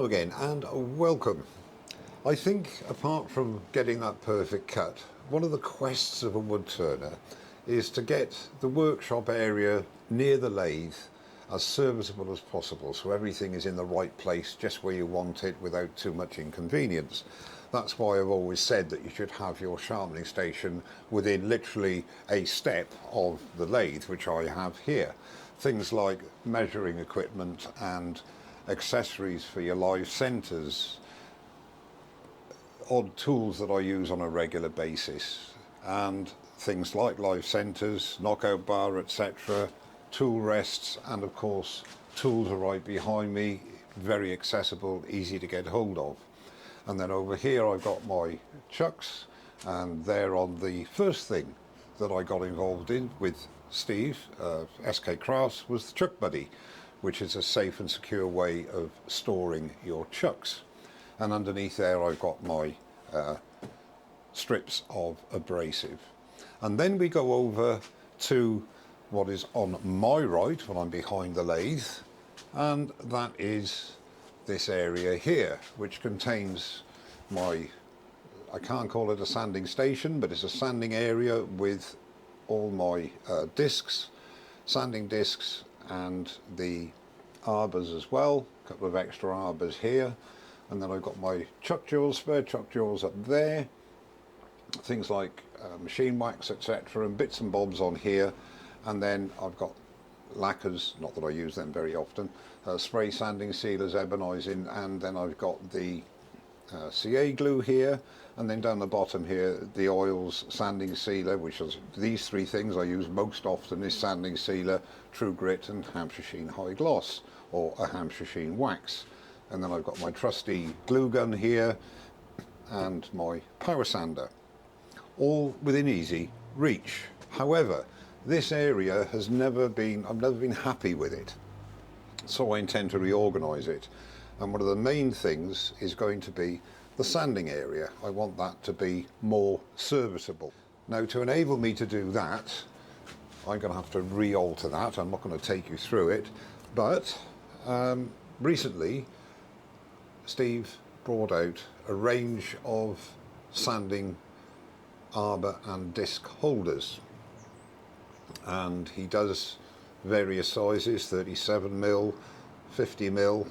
again and welcome. I think apart from getting that perfect cut, one of the quests of a wood turner is to get the workshop area near the lathe as serviceable as possible, so everything is in the right place just where you want it without too much inconvenience. That's why I've always said that you should have your sharpening station within literally a step of the lathe, which I have here. Things like measuring equipment and accessories for your live centres, odd tools that I use on a regular basis, and things like live centres, knockout bar, etc., tool rests, and of course tools are right behind me, very accessible, easy to get hold of. And then over here I've got my chucks, and they're on the first thing that I got involved in with Steve, Skkrafts, was the Chuck Buddy, which is a safe and secure way of storing your chucks. And underneath there I've got my strips of abrasive. And then we go over to what is on my right when I'm behind the lathe, and that is this area here, which contains my, I can't call it a sanding station, but it's a sanding area with all my discs, sanding discs, and the arbors as well, a couple of extra arbors here. And then I've got my chuck jaws, spare chuck jaws up there, things like machine wax, etc., and bits and bobs on here. And then I've got lacquers, not that I use them very often, spray sanding sealers, ebonising, and then I've got the CA glue here, and then down the bottom here the oils, sanding sealer, which is these three things I use most often, is sanding sealer, True Grit, and Hampshire Sheen High Gloss, or a Hampshire Sheen wax. And then I've got my trusty glue gun here and my power sander, all within easy reach. However, this area has never been, I've never been happy with it, so I intend to reorganise it. And one of the main things is going to be the sanding area. I want that to be more serviceable. Now, to enable me to do that, I'm going to have to re-alter that. I'm not going to take you through it, but recently Steve brought out a range of sanding arbor and disc holders, and he does various sizes, 37mm, 50mm,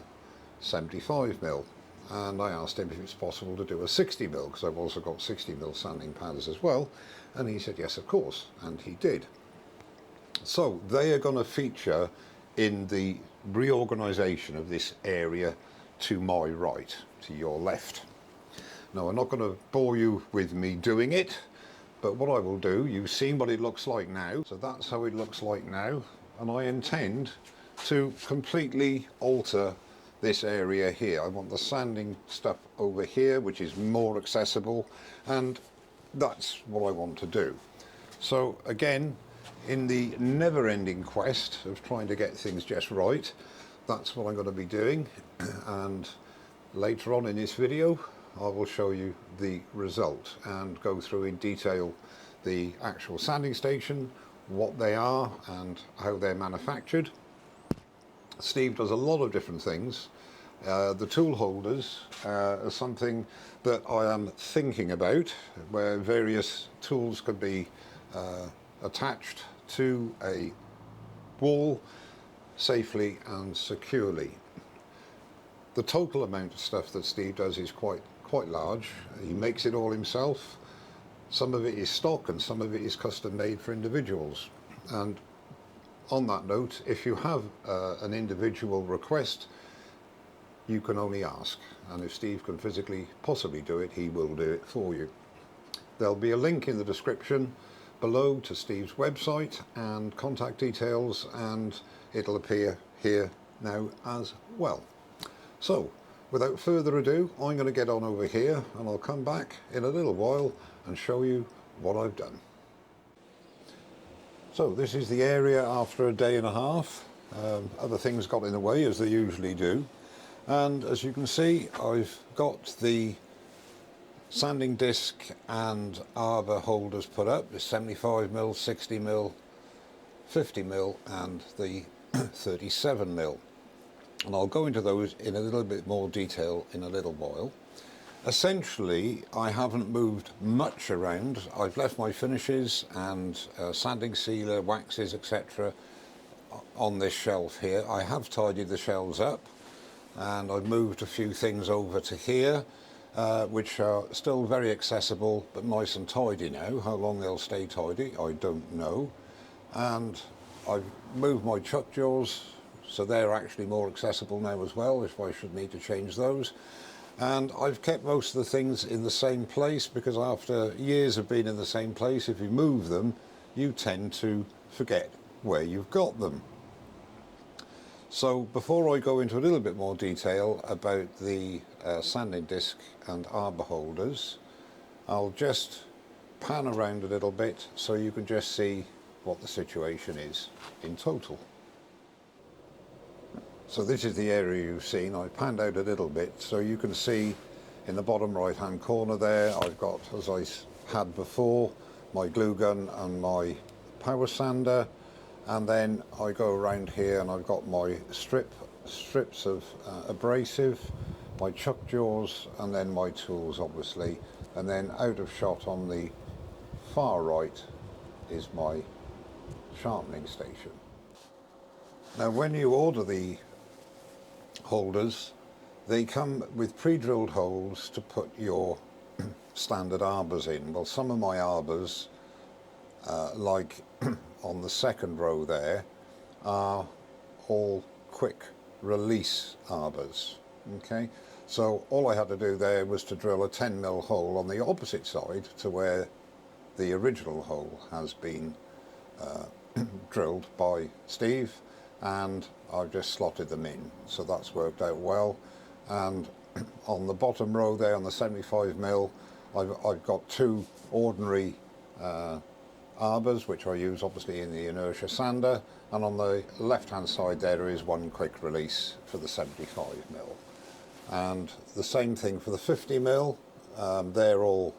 75mm, and I asked him if it's possible to do a 60mm, because I've also got 60mm sanding pads as well, and he said yes, of course, and he did. So they are going to feature in the reorganisation of this area to my right, to your left. Now, I'm not going to bore you with me doing it, but what I will do, you've seen what it looks like now, so that's how it looks like now, and I intend to completely alter this area here. I want the sanding stuff over here, which is more accessible, and that's what I want to do. So again, in the never-ending quest of trying to get things just right, that's what I'm going to be doing, and later on in this video I will show you the result and go through in detail the actual sanding station, what they are and how they're manufactured. Steve does a lot of different things. The tool holders are something that I am thinking about, where various tools could be attached to a wall safely and securely. The total amount of stuff that Steve does is quite large. He makes it all himself. Some of it is stock and some of it is custom made for individuals. And on that note, if you have an individual request, you can only ask, and if Steve can physically possibly do it, he will do it for you. There'll be a link in the description below to Steve's website and contact details, and it'll appear here now as well. So without further ado, I'm going to get on over here and I'll come back in a little while and show you what I've done. So this is the area after a day and a half. Other things got in the way, as they usually do, and as you can see, I've got the sanding disc and arbor holders put up, the 75mm, 60mm, 50mm and the 37mm. and I'll go into those in a little bit more detail in a little while. Essentially, I haven't moved much around. I've left my finishes and sanding sealer, waxes, etc. on this shelf here. I have tidied the shelves up, and I've moved a few things over to here, which are still very accessible but nice and tidy now. How long they'll stay tidy, I don't know. And I've moved my chuck jaws, so they're actually more accessible now as well, if I should need to change those. And I've kept most of the things in the same place, because after years of being in the same place, if you move them, you tend to forget where you've got them. So before I go into a little bit more detail about the sanding disc and arbor holders, I'll just pan around a little bit so you can just see what the situation is in total. So this is the area you've seen. I panned out a little bit so you can see in the bottom right hand corner there, I've got, as I had before, my glue gun and my power sander, and then I go around here and I've got my strips of abrasive, my chuck jaws, and then my tools obviously, and then out of shot on the far right is my sharpening station. Now when you order the holders, they come with pre-drilled holes to put your standard arbors in. Well, some of my arbors, like on the second row there, are all quick release arbors. Okay, so all I had to do there was to drill a 10mm hole on the opposite side to where the original hole has been drilled by Steve, and I've just slotted them in, so that's worked out well. And on the bottom row there on the 75mm, I've got two ordinary arbors, which I use obviously in the inertia sander, and on the left hand side there is one quick release for the 75mm. And the same thing for the 50mm, they're all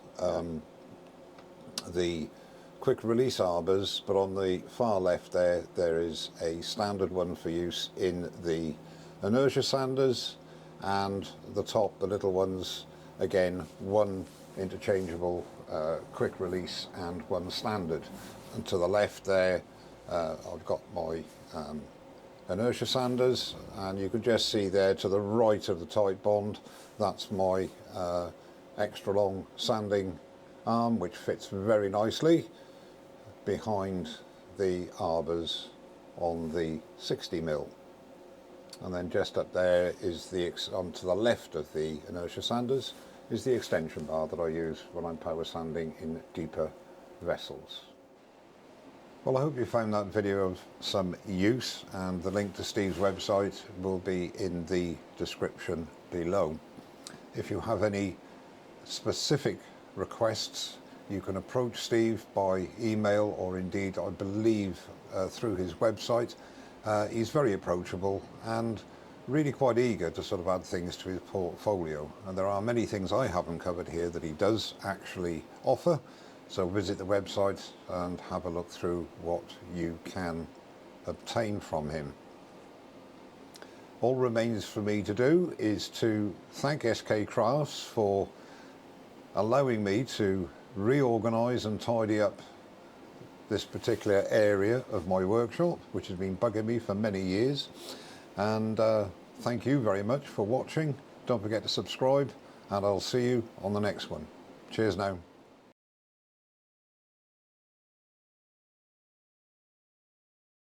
the quick release arbors, but on the far left there is a standard one for use in the inertia sanders, and the top, the little ones, again, one interchangeable quick release and one standard. And to the left there I've got my inertia sanders, and you can just see there to the right of the tight bond, that's my extra long sanding arm, which fits very nicely behind the arbors on the 60mm. And then just up there is the, to the left of the inertia sanders, is the extension bar that I use when I'm power sanding in deeper vessels. Well, I hope you found that video of some use, and the link to Steve's website will be in the description below. If you have any specific requests, you can approach Steve by email, or indeed I believe through his website. He's very approachable and really quite eager to sort of add things to his portfolio, and there are many things I haven't covered here that he does actually offer, so visit the website and have a look through what you can obtain from him. All remains for me to do is to thank Skkrafts for allowing me to reorganise and tidy up this particular area of my workshop, which has been bugging me for many years. And thank you very much for watching. Don't forget to subscribe, and I'll see you on the next one. Cheers now.